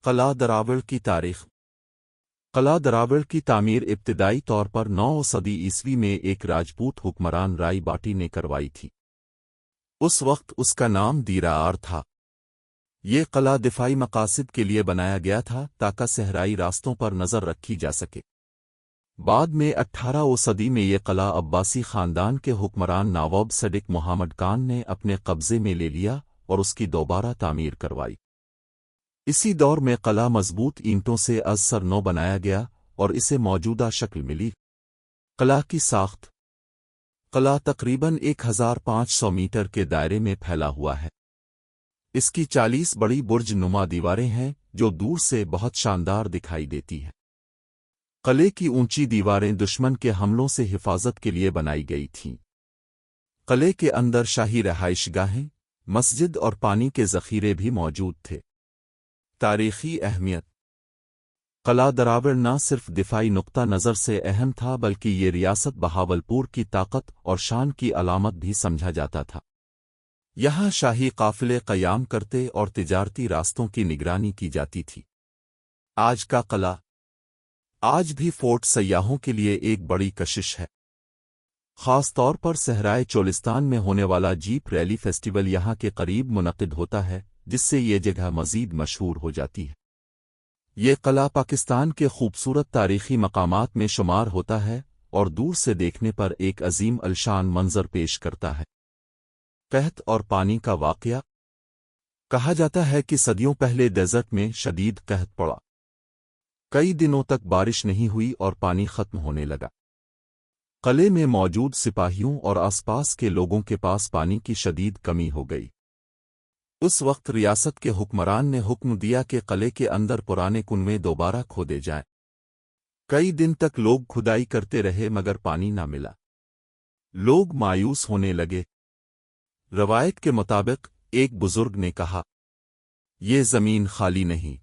قلعہ دراوڑ کی تاریخ۔ قلعہ دراوڑ کی تعمیر ابتدائی طور پر 9 صدی عیسوی میں ایک راجپوت حکمران رائی باٹی نے کروائی تھی۔ اس وقت اس کا نام دیرار تھا۔ یہ قلعہ دفاعی مقاصد کے لیے بنایا گیا تھا تاکہ صحرائی راستوں پر نظر رکھی جا سکے۔ بعد میں 18ویں صدی میں یہ قلعہ عباسی خاندان کے حکمران نواب صدق محمد خان نے اپنے قبضے میں لے لیا اور اس کی دوبارہ تعمیر کروائی۔ اسی دور میں قلعہ مضبوط اینٹوں سے از سر نو بنایا گیا اور اسے موجودہ شکل ملی۔ قلعہ کی ساخت۔ قلعہ تقریباً 1500 میٹر کے دائرے میں پھیلا ہوا ہے۔ اس کی 40 بڑی برج نما دیواریں ہیں جو دور سے بہت شاندار دکھائی دیتی ہیں۔ قلعے کی اونچی دیواریں دشمن کے حملوں سے حفاظت کے لیے بنائی گئی تھیں۔ قلعے کے اندر شاہی رہائش گاہیں، مسجد اور پانی کے ذخیرے بھی موجود تھے۔ تاریخی اہمیت۔ قلعہ دراوڑ نہ صرف دفاعی نقطہ نظر سے اہم تھا بلکہ یہ ریاست بہاولپور کی طاقت اور شان کی علامت بھی سمجھا جاتا تھا۔ یہاں شاہی قافلے قیام کرتے اور تجارتی راستوں کی نگرانی کی جاتی تھی۔ آج کا قلعہ۔ آج بھی فورٹ سیاحوں کے لیے ایک بڑی کشش ہے۔ خاص طور پر صحرائے چولستان میں ہونے والا جیپ ریلی فیسٹیول یہاں کے قریب منعقد ہوتا ہے جس سے یہ جگہ مزید مشہور ہو جاتی ہے۔ یہ قلعہ پاکستان کے خوبصورت تاریخی مقامات میں شمار ہوتا ہے اور دور سے دیکھنے پر ایک عظیم الشان منظر پیش کرتا ہے۔ قحط اور پانی کا واقعہ۔ کہا جاتا ہے کہ صدیوں پہلے ڈیزرٹ میں شدید قحط پڑا۔ کئی دنوں تک بارش نہیں ہوئی اور پانی ختم ہونے لگا۔ قلعے میں موجود سپاہیوں اور آس پاس کے لوگوں کے پاس پانی کی شدید کمی ہو گئی۔ اس وقت ریاست کے حکمران نے حکم دیا کہ قلعے کے اندر پرانے کنویں دوبارہ کھودے جائیں۔ کئی دن تک لوگ کھدائی کرتے رہے مگر پانی نہ ملا۔ لوگ مایوس ہونے لگے۔ روایت کے مطابق ایک بزرگ نے کہا، یہ زمین خالی نہیں،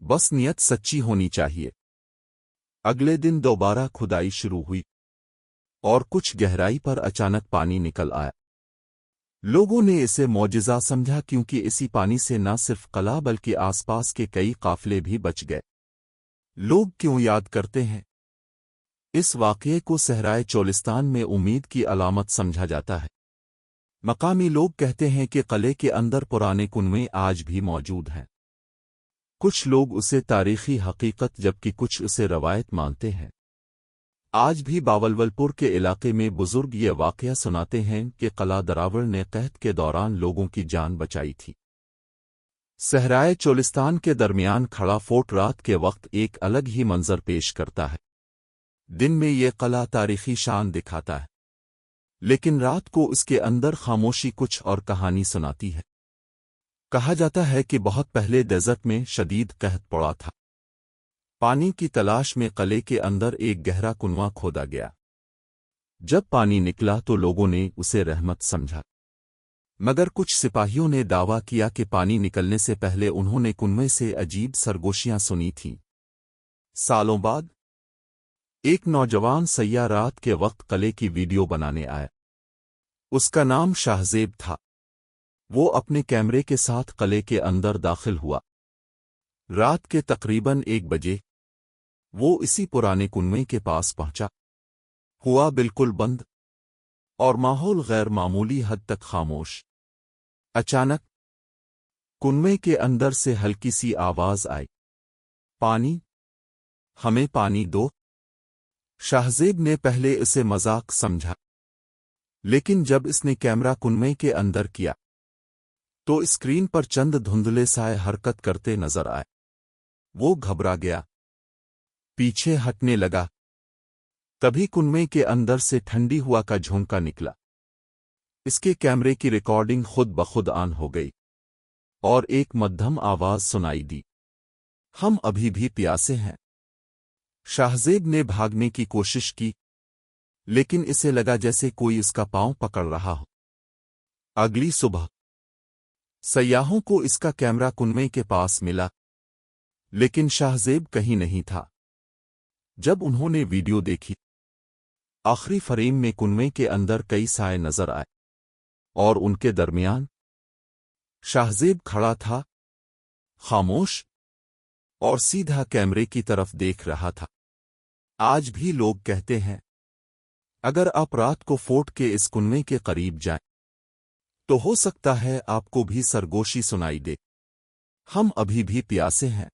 بس نیت سچی ہونی چاہیے۔ اگلے دن دوبارہ کھدائی شروع ہوئی اور کچھ گہرائی پر اچانک پانی نکل آیا۔ لوگوں نے اسے معجزہ سمجھا کیونکہ اسی پانی سے نہ صرف قلعہ بلکہ آس پاس کے کئی قافلے بھی بچ گئے۔ لوگ کیوں یاد کرتے ہیں؟ اس واقعے کو صحرائے چولستان میں امید کی علامت سمجھا جاتا ہے۔ مقامی لوگ کہتے ہیں کہ قلعے کے اندر پرانے کنویں آج بھی موجود ہیں۔ کچھ لوگ اسے تاریخی حقیقت جبکہ کچھ اسے روایت مانتے ہیں۔ آج بھی بہاولپور کے علاقے میں بزرگ یہ واقعہ سناتے ہیں کہ قلعہ دراوڑ نے قحط کے دوران لوگوں کی جان بچائی تھی۔ صحرائے چولستان کے درمیان کھڑا فورٹ رات کے وقت ایک الگ ہی منظر پیش کرتا ہے۔ دن میں یہ قلعہ تاریخی شان دکھاتا ہے، لیکن رات کو اس کے اندر خاموشی کچھ اور کہانی سناتی ہے۔ کہا جاتا ہے کہ بہت پہلے ڈیزرٹ میں شدید قحط پڑا تھا۔ پانی کی تلاش میں قلعے کے اندر ایک گہرا کنواں کھودا گیا۔ جب پانی نکلا تو لوگوں نے اسے رحمت سمجھا، مگر کچھ سپاہیوں نے دعویٰ کیا کہ پانی نکلنے سے پہلے انہوں نے کنویں سے عجیب سرگوشیاں سنی تھیں۔ سالوں بعد ایک نوجوان سیاح رات کے وقت قلعے کی ویڈیو بنانے آیا۔ اس کا نام شاہزیب تھا۔ وہ اپنے کیمرے کے ساتھ قلعے کے اندر داخل ہوا۔ رات کے تقریباً 1 بجے وہ اسی پرانے کنویں کے پاس پہنچا۔ ہوا بالکل بند اور ماحول غیر معمولی حد تک خاموش۔ اچانک کنویں کے اندر سے ہلکی سی آواز آئی، پانی، ہمیں پانی دو۔ شاہزیب نے پہلے اسے مذاق سمجھا، لیکن جب اس نے کیمرہ کنویں کے اندر کیا تو اسکرین پر چند دھندلے سائے حرکت کرتے نظر آئے۔ وہ گھبرا گیا، پیچھے ہٹنے لگا۔ تبھی کنویں کے اندر سے ٹھنڈی ہوا کا جھونکا نکلا۔ اس کے کیمرے کی ریکارڈنگ خود بخود آن ہو گئی اور ایک مدھم آواز سنائی دی، ہم ابھی بھی پیاسے ہیں۔ شاہزیب نے بھاگنے کی کوشش کی، لیکن اسے لگا جیسے کوئی اس کا پاؤں پکڑ رہا ہو۔ اگلی صبح سیاحوں کو اس کا کیمرہ کنویں کے پاس ملا، لیکن شاہزیب کہیں نہیں تھا۔ جب انہوں نے ویڈیو دیکھی، آخری فریم میں کنویں کے اندر کئی سائے نظر آئے اور ان کے درمیان شاہزیب کھڑا تھا، خاموش، اور سیدھا کیمرے کی طرف دیکھ رہا تھا۔ آج بھی لوگ کہتے ہیں اگر آپ رات کو فورٹ کے اس کنویں کے قریب جائیں تو ہو سکتا ہے آپ کو بھی سرگوشی سنائی دے۔ ہم ابھی بھی پیاسے ہیں۔